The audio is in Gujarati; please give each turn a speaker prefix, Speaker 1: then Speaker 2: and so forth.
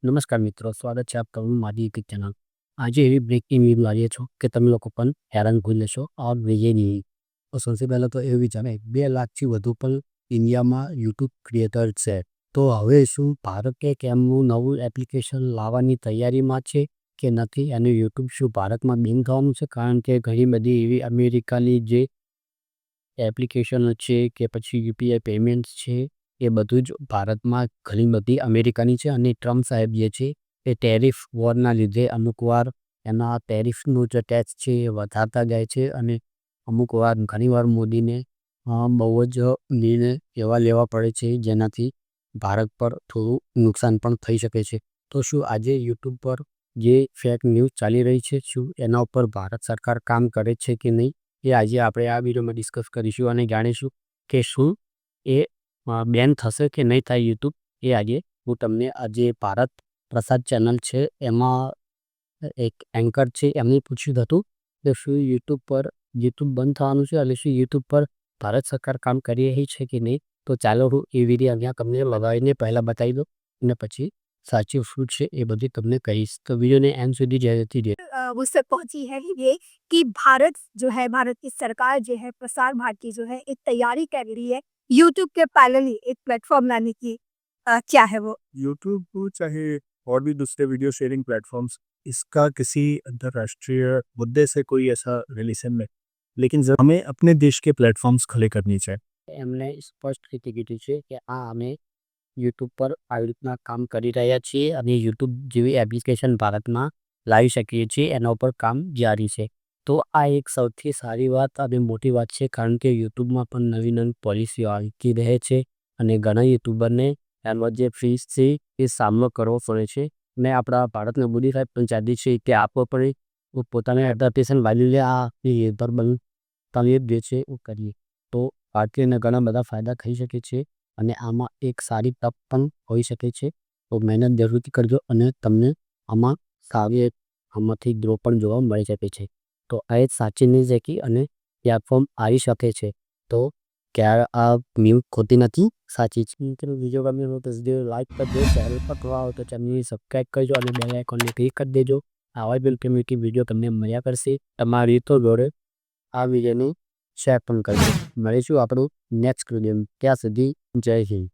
Speaker 1: નમસ્કાર મિત્રો, સ્વાગત છે આપ તમારું મારી યુટ્યુબ ચેનલ. આજે એવી બ્રેકિંગ ન્યૂઝ લાવીએ છો કે તમે લોકો પણ હેરાન ભૂલી લેશો और ये नहीं. તો સૌથી પહેલાં તો એવું વિચારે 2 લાખથી વધુ પણ ઇન્ડિયામાં યુટ્યુબ ક્રિએટર છે. તો હવે શું ભારત એક એમનું નવું એપ્લિકેશન લાવવાની તૈયારીમાં છે કે નથી? અને યુટ્યુબ શું ભારતમાં બેન થવાનું છે? કારણ કે ઘણી બધી એવી અમેરિકાની જે એપ્લિકેશનો છે કે પછી યુપીઆઈ પેમેન્ટ્સ છે એ બધું જ ભારતમાં ઘણી બધી અમેરિકાની છે. અને ટ્રમ્પ સાહેબ જે છે એ ટેરિફ વોરના લીધે અમુક વાર એના ટેરિફનું જે ટેક્સ છે એ વધારતા જાય છે. અને અમુક વાર ઘણીવાર મોદીને બહુ જ નિર્ણય એવા લેવા પડે છે જેનાથી ભારત પર થોડું નુકસાન પણ થઈ શકે છે. તો શું આજે યુટ્યુબ પર જે ફેક ન્યૂઝ ચાલી રહી છે શું એના ઉપર ભારત સરકાર કામ કરે છે કે નહીં, એ આજે આપણે આ વિડીયોમાં ડિસ્કસ કરીશું અને જાણીશું કે શું એ બેન થશે કે નહીં થાય યુટ્યુબ. એ આજે હું તમને આજે ભારત પ્રસાદ ચેનલ છે એમાં એક એન્કર છે એમને પૂછ્યું હતું કે શું યુટ્યુબ બંધ થવાનું છે અને શું યુટ્યુબ પર ભારત સરકાર કામ કરી રહી છે કે નહીં. તો ચાલો હું એ વિડીયો અહીંયા તમને લગાવીને પહેલાં બતાવી દઉં અને પછી સાચી શું છે એ બધી તમને કહીશ. તો વિડીયોને એન્ડ સુધી જરૂરથી
Speaker 2: मुझ तक पहुंची है ये कि भारत जो है, भारत की सरकार जो है, प्रसार भारती जो है, एक तैयारी कर रही है यूट्यूब के पैरेलली एक प्लेटफॉर्म लाने की। क्या है वो?
Speaker 3: यूट्यूब को चाहे और भी दूसरे वीडियो शेयरिंग प्लेटफॉर्म्स, इसका किसी अंतर्राष्ट्रीय मुद्दे से कोई ऐसा रिलेशन नहीं, लेकिन हमें अपने देश के प्लेटफॉर्म्स खुले करनी चाहिए.
Speaker 1: એમણે સ્પષ્ટ રીતે કીધું છે કે આ અમે યુટ્યુબ પર આવી રીતના કામ કરી રહ્યા છીએ અને યુટ્યુબ જેવી એપ્લિકેશન ભારતમાં લાવી શકીએ છીએ, એના ઉપર કામ જારી છે. તો આ એક સૌથી સારી વાત અને મોટી વાત છે કારણ કે યુટ્યુબમાં પણ નવી નવી પોલિસીઓ આવતી રહે છે અને ઘણા યુટ્યુબરને એમાં જે ફીસ છે એ સામનો કરવો પડે છે. ને આપણા ભારતના મોદી સાહેબ પણ ચાહે છે કે આપો પણ પોતાના એડપ્ટેશન વાલી લે આ નિર્ભર બન તમે જે છે એ કરીએ તો ભારતીયને ઘણા બધા ફાયદા થઈ શકે છે અને આમાં એક સારી તક પણ હોઈ શકે છે. તો મહેનત જરૂરથી કરજો અને તમને આમાં સારી એક આમાંથી ગ્રો પણ જોવા મળી શકે છે. તો આ એક સાચી ન્યૂઝ છે અને પ્લેટફોર્મ આવી શકે છે. તો ક્યારે આ ન્યૂઝ ખોટી નથી, સાચી છે. મિત્રો વિડીયો ગમ્યો હોય તો વિડીયો લાઈક કરી દો, ચેનલ પર નવા હો તો ચેનલને સબસ્ક્રાઈબ કરજો અને બેલ આઇકોનને ક્લિક કરી દેજો. આવા બિલ કમ્યુનિટી વિડીયો તમને મળ્યા કરશે. તમારી તો જોડે આ વિડીયોને શેર પણ કરજો. મળીશું આપણું નેક્સ્ટ વિડીયો. ત્યાં સુધી જય હિન્દ.